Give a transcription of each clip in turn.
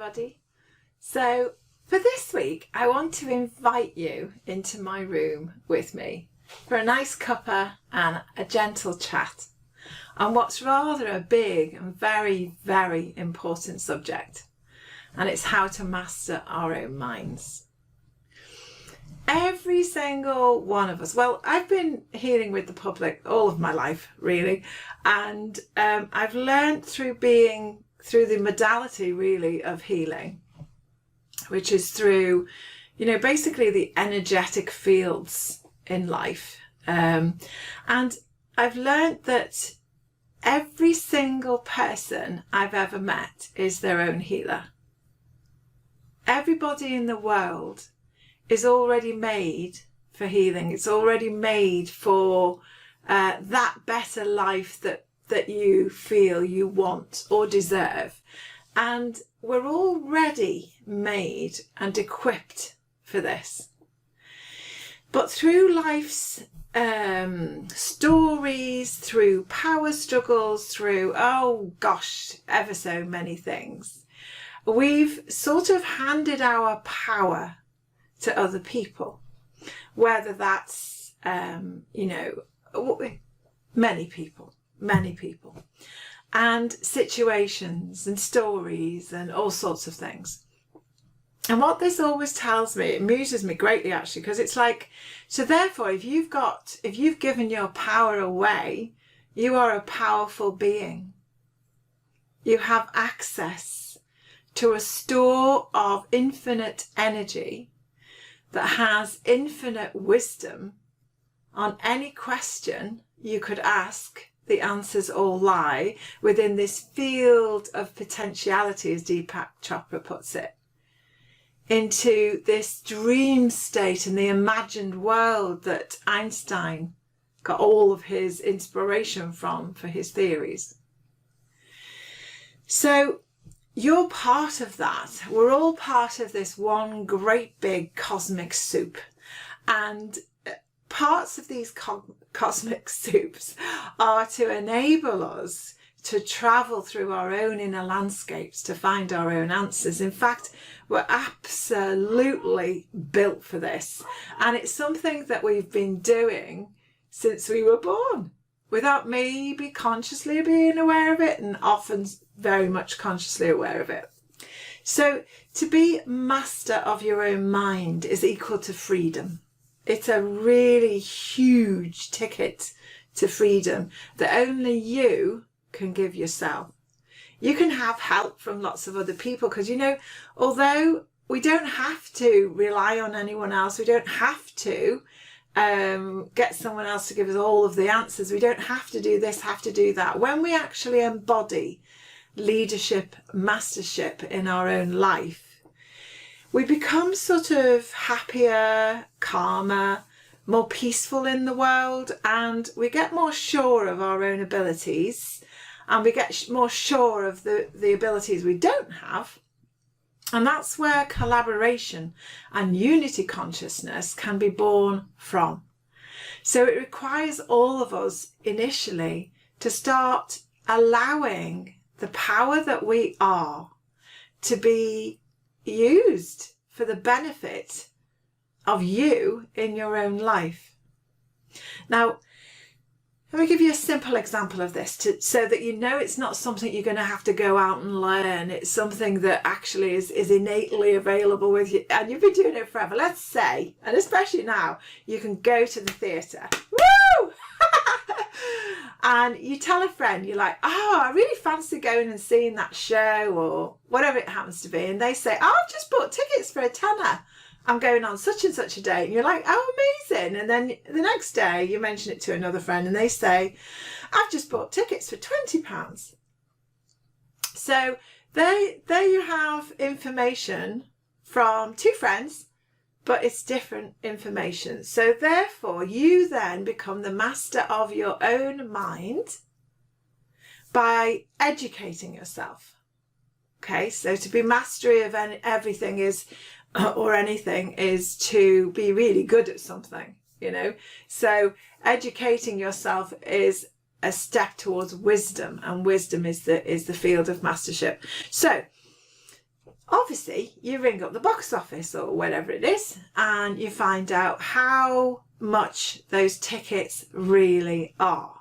everybody. So for this week, I want to invite you into my room with me for a nice cuppa and a gentle chat on what's rather a big and very, very important subject, and it's how to master our own minds. Every single one of us, well, I've been healing with the public all of my life, really, and I've learned through the modality, really, of healing, which is through, basically the energetic fields in life. And I've learned that every single person I've ever met is their own healer. Everybody in the world is already made for healing. It's already made for that better life that you feel you want or deserve. And we're already made and equipped for this. But through life's stories, through power struggles, through, ever so many things, we've sort of handed our power to other people, whether that's, many people, and situations and stories and all sorts of things. And what this always tells me, it amuses me greatly actually, because it's like, so therefore if you've given your power away, you are a powerful being. You have access to a store of infinite energy that has infinite wisdom. On any question you could ask, the answers all lie within this field of potentiality, as Deepak Chopra puts it, into this dream state and the imagined world that Einstein got all of his inspiration from for his theories. So you're part of that. We're all part of this one great big cosmic soup, and parts of these cosmic soups are to enable us to travel through our own inner landscapes to find our own answers. In fact, we're absolutely built for this, and it's something that we've been doing since we were born without maybe consciously being aware of it, and often very much consciously aware of it. So to be master of your own mind is equal to freedom. It's a really huge ticket to freedom that only you can give yourself. You can have help from lots of other people, because although we don't have to rely on anyone else, we don't have to get someone else to give us all of the answers, we don't have to do this, have to do that. When we actually embody leadership, mastership in our own life, we become sort of happier, calmer, more peaceful in the world, and we get more sure of our own abilities, and we get more sure of the abilities we don't have. And that's where collaboration and unity consciousness can be born from. So it requires all of us initially to start allowing the power that we are to be used for the benefit of you in your own life. Now, let me give you a simple example of this so that it's not something you're going to have to go out and learn. It's something that actually is innately available with you, and you've been doing it forever. Let's say, and especially now, you can go to the theatre. Woo! And you tell a friend, you're like, I really fancy going and seeing that show, or whatever it happens to be. And they say, I've just bought tickets for a tenner. I'm going on such and such a date. And you're like, oh, amazing. And then the next day you mention it to another friend and they say, I've just bought tickets for £20. So there you have information from two friends, but it's different information. So therefore you then become the master of your own mind by educating yourself. Okay, so to be mastery of everything is, or anything, is to be really good at something, So educating yourself is a step towards wisdom, and wisdom is the field of mastership. So Obviously, you ring up the box office or whatever it is, and you find out how much those tickets really are.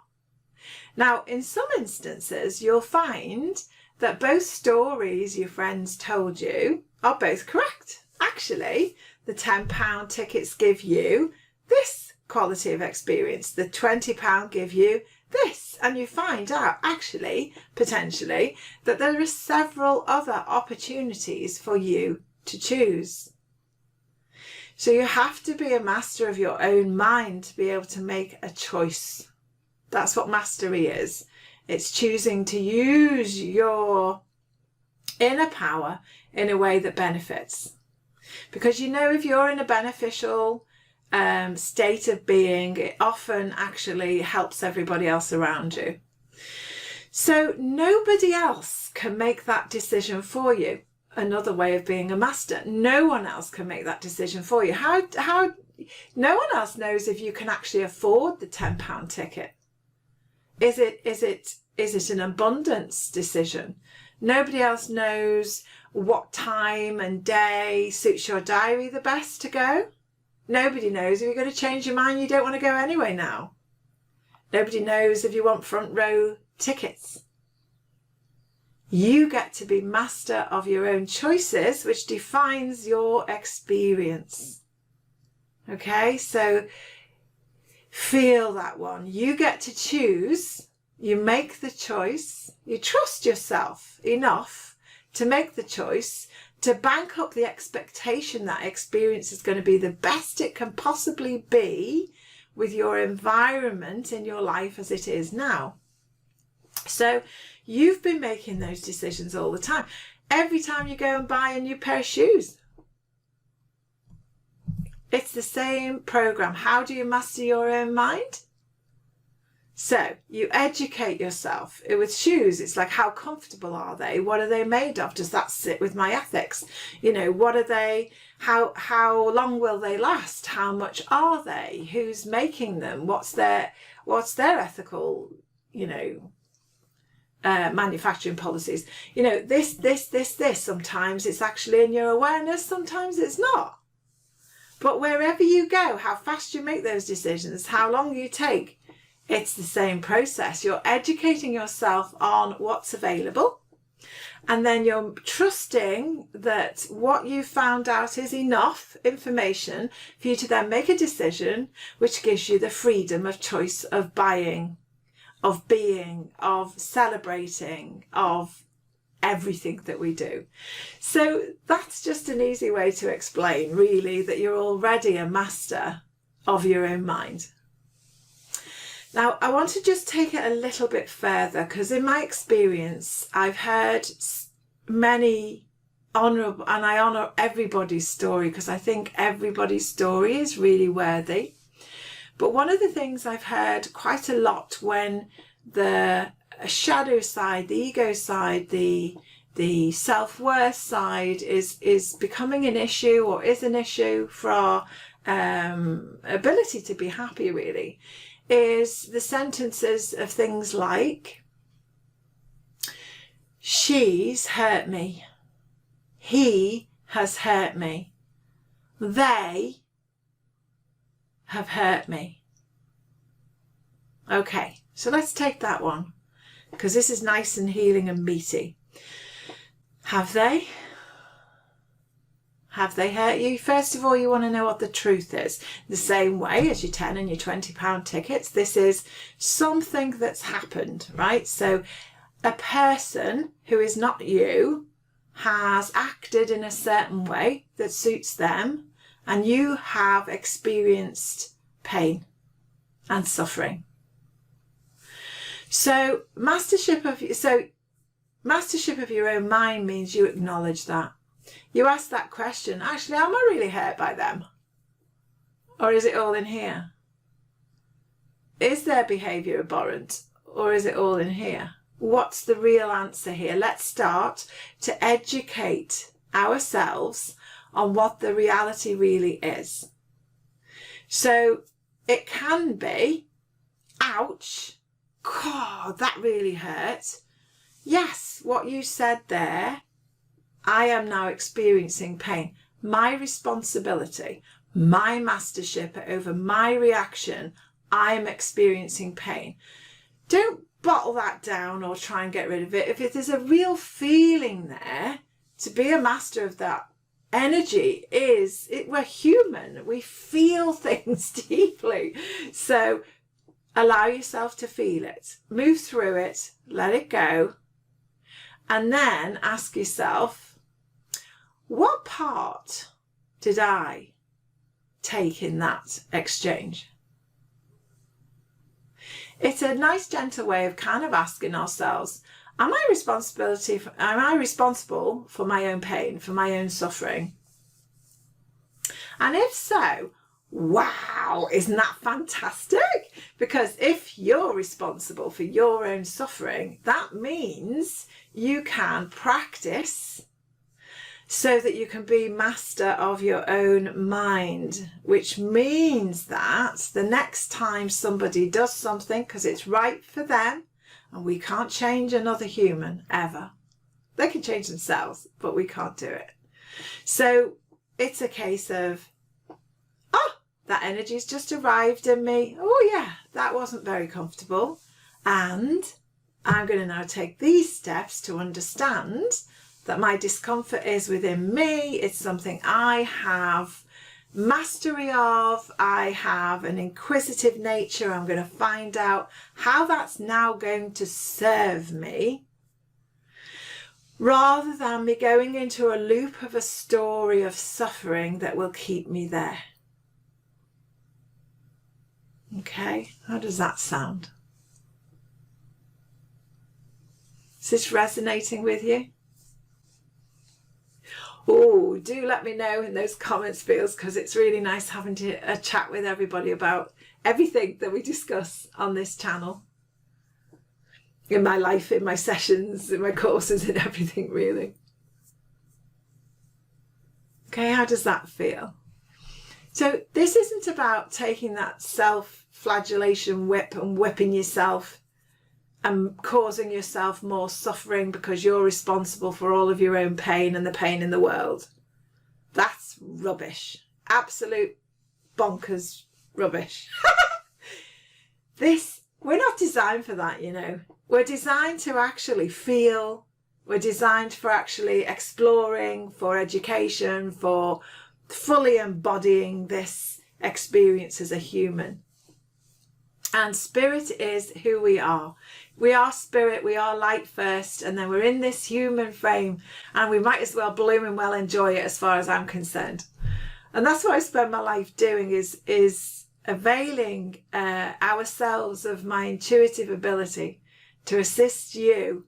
Now, in some instances, you'll find that both stories your friends told you are both correct. Actually, the £10 tickets give you this quality of experience, the £20 give you this, and you find out actually, potentially, that there are several other opportunities for you to choose. So you have to be a master of your own mind to be able to make a choice. That's what mastery is. It's choosing to use your inner power in a way that benefits. Because you know, if you're in a beneficial state of being, it often actually helps everybody else around you. So nobody else can make that decision for you. Another way of being a master. No one else can make that decision for you. How no one else knows if you can actually afford the £10 ticket. Is it an abundance decision? Nobody else knows what time and day suits your diary the best to go. Nobody knows if you're going to change your mind, you don't want to go anyway now. Nobody knows if you want front row tickets. You get to be master of your own choices, which defines your experience. Okay, so feel that one. You get to choose. You make the choice. You trust yourself enough to make the choice, to bank up the expectation that experience is going to be the best it can possibly be with your environment in your life as it is now. So you've been making those decisions all the time. Every time you go and buy a new pair of shoes, it's the same program. How do you master your own mind? So you educate yourself. With shoes, it's like, how comfortable are they? What are they made of? Does that sit with my ethics? You know, what are they? How long will they last? How much are they? Who's making them? What's their ethical, manufacturing policies? This. Sometimes it's actually in your awareness. Sometimes it's not. But wherever you go, how fast you make those decisions, how long you take, it's the same process. You're educating yourself on what's available, and then you're trusting that what you found out is enough information for you to then make a decision, which gives you the freedom of choice of buying, of being, of celebrating, of everything that we do. So that's just an easy way to explain, really, that you're already a master of your own mind. Now, I want to just take it a little bit further, because in my experience, I've heard many honourable, and I honour everybody's story because I think everybody's story is really worthy. But one of the things I've heard quite a lot when the shadow side, the ego side, the self-worth side is becoming an issue, or is an issue for our ability to be happy, really, is the sentences of things like, she's hurt me, he has hurt me, they have hurt me. Okay, so let's take that one, because this is nice and healing and meaty. Have they? Have they hurt you? First of all, you want to know what the truth is. The same way as your £10 and your £20 tickets, this is something that's happened, right? So a person who is not you has acted in a certain way that suits them, and you have experienced pain and suffering. So mastership of your own mind means you acknowledge that. You ask that question, actually, am I really hurt by them? Or is it all in here? Is their behaviour abhorrent? Or is it all in here? What's the real answer here? Let's start to educate ourselves on what the reality really is. So it can be, ouch, God, that really hurt. Yes, what you said there I am now experiencing pain. My responsibility, my mastership over my reaction, I am experiencing pain. Don't bottle that down or try and get rid of it. If there's a real feeling there, to be a master of that energy we're human. We feel things deeply. So allow yourself to feel it, move through it, let it go, and then ask yourself, what part did I take in that exchange? It's a nice, gentle way of kind of asking ourselves, am I responsible for my own pain, for my own suffering? And if so, wow, isn't that fantastic? Because if you're responsible for your own suffering, that means you can practice so that you can be master of your own mind, which means that the next time somebody does something because it's right for them, and we can't change another human ever. They can change themselves, but we can't do it. So it's a case of, oh, that energy's just arrived in me. Oh yeah, that wasn't very comfortable. And I'm going to now take these steps to understand that my discomfort is within me. It's something I have mastery of. I have an inquisitive nature. I'm going to find out how that's now going to serve me, rather than me going into a loop of a story of suffering that will keep me there. Okay, how does that sound? Is this resonating with you? Oh, do let me know in those comments fields, because it's really nice having a chat with everybody about everything that we discuss on this channel. In my life, in my sessions, in my courses, in everything really. Okay, how does that feel? So this isn't about taking that self-flagellation whip and whipping yourself and causing yourself more suffering because you're responsible for all of your own pain and the pain in the world. That's rubbish. Absolute bonkers rubbish. We're not designed for that, you know. We're designed to actually feel. We're designed for actually exploring, for education, for fully embodying this experience as a human. And spirit is who we are. We are spirit, we are light first, and then we're in this human frame, and we might as well bloom and well enjoy it as far as I'm concerned. And that's what I spend my life doing, is availing ourselves of my intuitive ability to assist you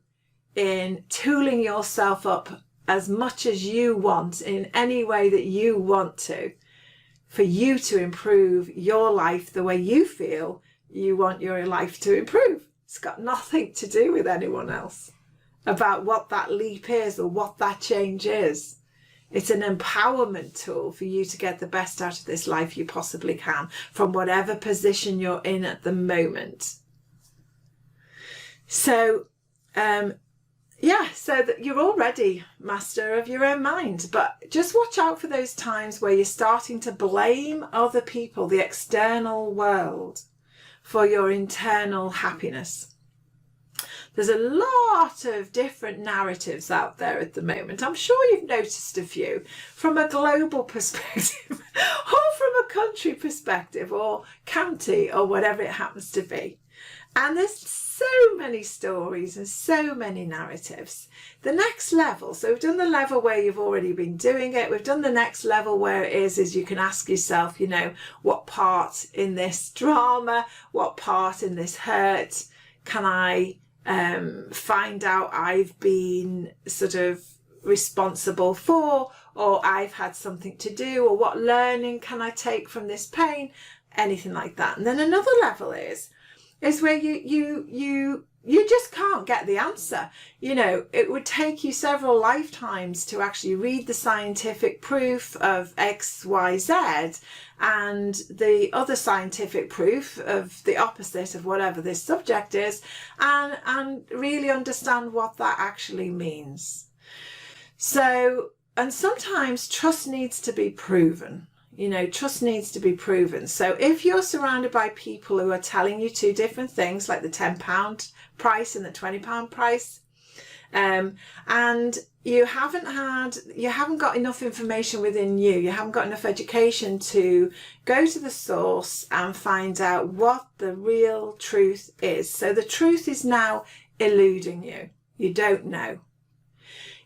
in tooling yourself up as much as you want, in any way that you want to, for you to improve your life the way you feel you want your life to improve. It's got nothing to do with anyone else about what that leap is or what that change is. It's an empowerment tool for you to get the best out of this life you possibly can, from whatever position you're in at the moment. So, so that you're already master of your own mind, but just watch out for those times where you're starting to blame other people, the external world, for your internal happiness. There's a lot of different narratives out there at the moment. I'm sure you've noticed a few from a global perspective or from a country perspective or county or whatever it happens to be. And there's so many stories and so many narratives. The next level, so we've done the level where you've already been doing it. We've done the next level where it is you can ask yourself, you know, what part in this drama, what part in this hurt can I find out I've been sort of responsible for, or I've had something to do, or what learning can I take from this pain, anything like that. And then another level is where you just can't get the answer. You know, it would take you several lifetimes to actually read the scientific proof of X, Y, Z, and the other scientific proof of the opposite of whatever this subject is, and really understand what that actually means. So, and sometimes trust needs to be proven. Trust needs to be proven. So if you're surrounded by people who are telling you two different things, like the £10 price and the £20 price, and you haven't got enough information within you haven't got enough education to go to the source and find out what the real truth is. So the truth is now eluding you. You don't know.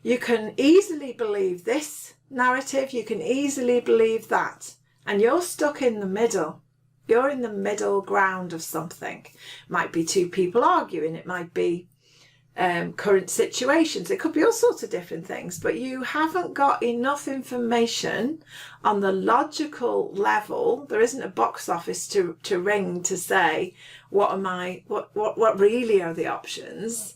You can easily believe this narrative, you can easily believe that, and you're stuck in the middle. You're in the middle ground of something. It might be two people arguing, it might be current situations, it could be all sorts of different things, but you haven't got enough information on the logical level. There isn't a box office to ring to say what really are the options.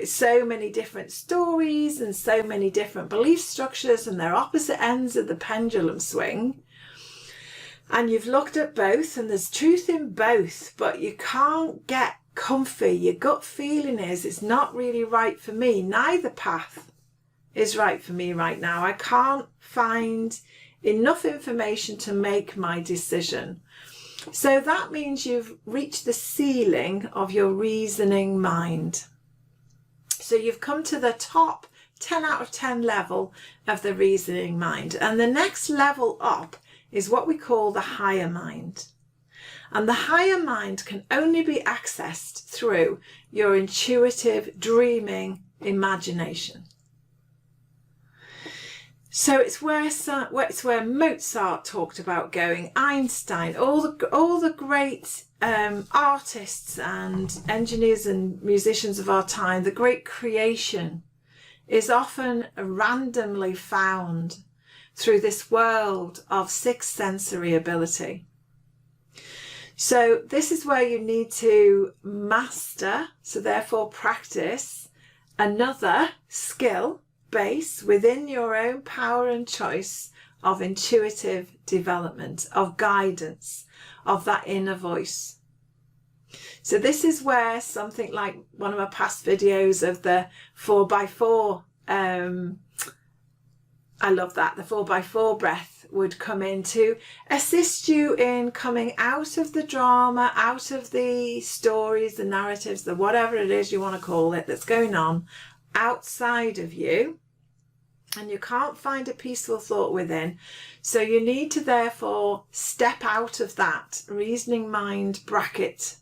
So many different stories and so many different belief structures, and they're opposite ends of the pendulum swing. And you've looked at both, and there's truth in both, but you can't get comfy. Your gut feeling is it's not really right for me. Neither path is right for me right now. I can't find enough information to make my decision. So that means you've reached the ceiling of your reasoning mind. So you've come to the top 10 out of 10 level of the reasoning mind. And the next level up is what we call the higher mind. And the higher mind can only be accessed through your intuitive, dreaming imagination. So it's where Mozart talked about going, Einstein, all the great artists and engineers and musicians of our time. The great creation is often randomly found through this world of sixth sensory ability. So this is where you need to master, so therefore practice another skill base within your own power and choice of intuitive development, of guidance, of that inner voice. So this is where something like one of my past videos of the 4x4, I love that, the 4x4 breath would come in to assist you in coming out of the drama, out of the stories, the narratives, the whatever it is you want to call it that's going on outside of you. And you can't find a peaceful thought within. So you need to therefore step out of that reasoning mind bracket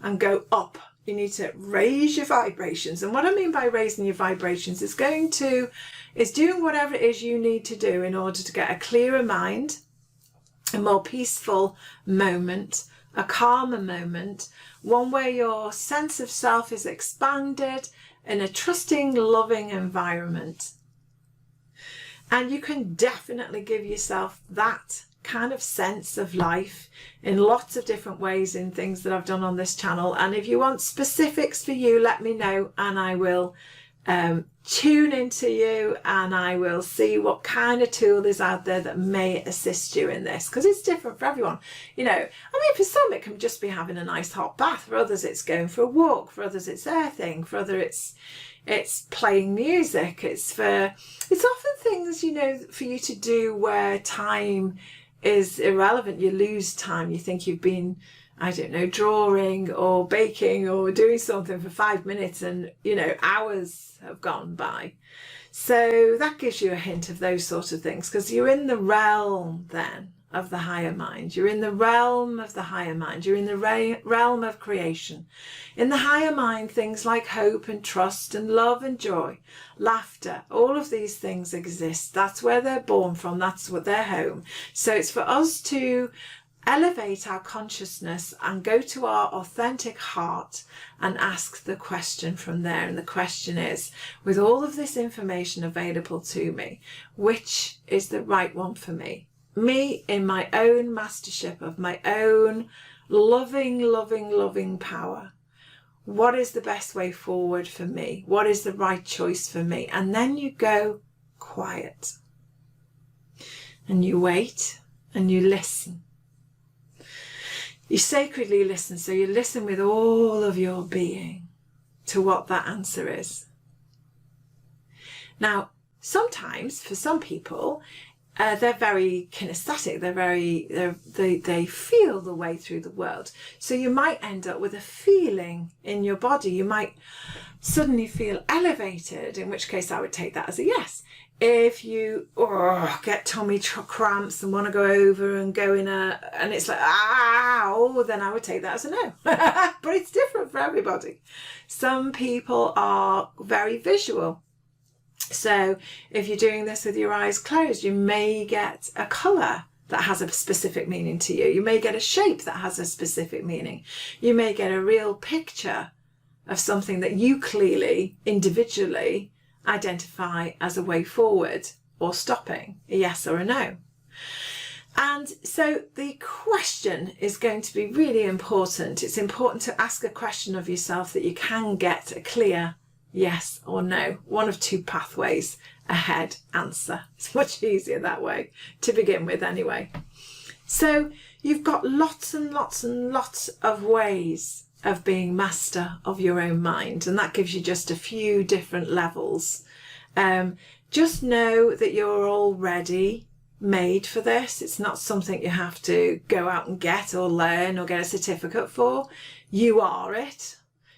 and go up. You need to raise your vibrations. And what I mean by raising your vibrations is doing whatever it is you need to do in order to get a clearer mind, a more peaceful moment, a calmer moment, one where your sense of self is expanded in a trusting, loving environment. And you can definitely give yourself that kind of sense of life in lots of different ways in things that I've done on this channel. And if you want specifics for you, let me know and I will tune into you and I will see what kind of tool is out there that may assist you in this, because it's different for everyone. For some it can just be having a nice hot bath, for others it's going for a walk, for others it's earthing, for others it's playing music, it's often things for you to do where time is irrelevant. You lose time, you think you've been drawing or baking or doing something for 5 minutes and hours have gone by. So that gives you a hint of those sort of things, because you're in the realm then of the higher mind. You're in the realm of the higher mind. You're in the realm of creation. In the higher mind, things like hope and trust and love and joy, laughter, all of these things exist. That's where they're born from. That's what their home. So it's for us to elevate our consciousness and go to our authentic heart and ask the question from there. And the question is, with all of this information available to me, which is the right one for me? Me in my own mastership of my own loving power. What is the best way forward for me? What is the right choice for me? And then you go quiet and you wait and you listen. You sacredly listen. So you listen with all of your being to what that answer is. Now, sometimes for some people, they're very kinesthetic. They feel the way through the world. So you might end up with a feeling in your body. You might suddenly feel elevated, in which case I would take that as a yes. If you get tummy cramps and want to go over and go and it's like, then I would take that as a no. But it's different for everybody. Some people are very visual. So if you're doing this with your eyes closed, you may get a colour that has a specific meaning to you. You may get a shape that has a specific meaning. You may get a real picture of something that you clearly, individually, identify as a way forward or stopping, a yes or a no. And so the question is going to be really important. It's important to ask a question of yourself that you can get a clear yes or no, one of two pathways ahead answer. It's much easier that way to begin with anyway. So you've got lots and lots and lots of ways of being master of your own mind, and that gives you just a few different levels. Just know that you're already made for this. It's not something you have to go out and get or learn or get a certificate for. You are it.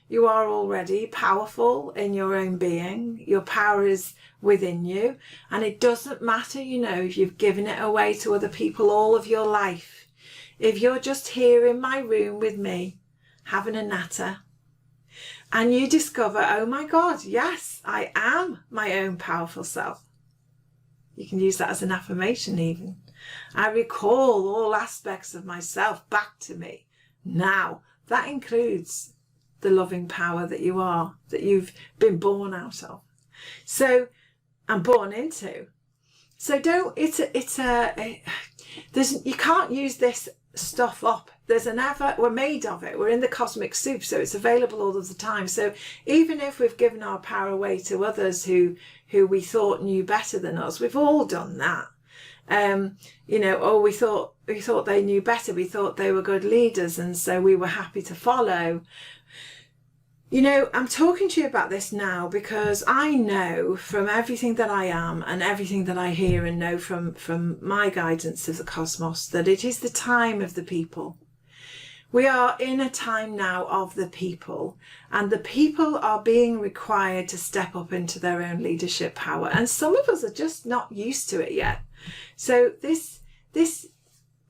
You are already powerful in your own being. Your power is within you, and it doesn't matter, if you've given it away to other people all of your life. If you're just here in my room with me having a natter and you discover, oh my God, yes, I am my own powerful self. You can use that as an affirmation even. I recall all aspects of myself back to me now. That includes the loving power that you are, that you've been born out of. So, and born into. So you can't use this stuff up. We're made of it. We're in the cosmic soup, so it's available all of the time. So even if we've given our power away to others who we thought knew better than us, we've all done that. We thought they knew better. We thought they were good leaders, and so we were happy to follow. I'm talking to you about this now because I know from everything that I am and everything that I hear and know from my guidance of the cosmos that it is the time of the people. We are in a time now of the people, and the people are being required to step up into their own leadership power. And some of us are just not used to it yet. So this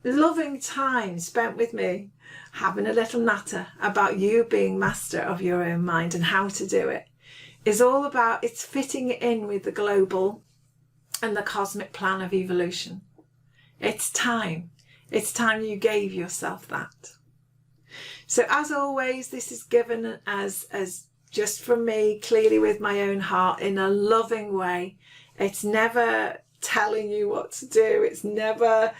loving time spent with me, having a little natter about you being master of your own mind and how to do it, is all about, it's fitting it in with the global and the cosmic plan of evolution. It's time. It's time you gave yourself that. So as always, this is given as just from me, clearly with my own heart, in a loving way. It's never telling you what to do. It's never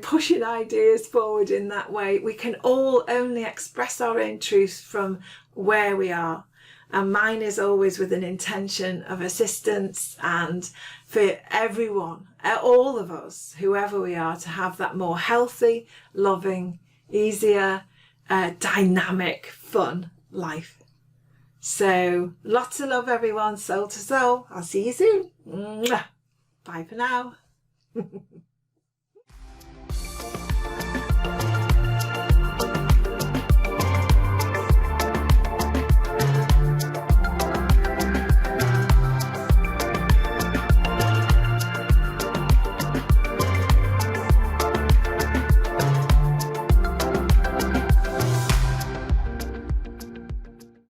pushing ideas forward in that way. We can all only express our own truth from where we are. And mine is always with an intention of assistance and for everyone, all of us, whoever we are, to have that more healthy, loving, easier, dynamic, fun life. So lots of love, everyone, soul to soul. I'll see you soon. Mwah. Bye for now.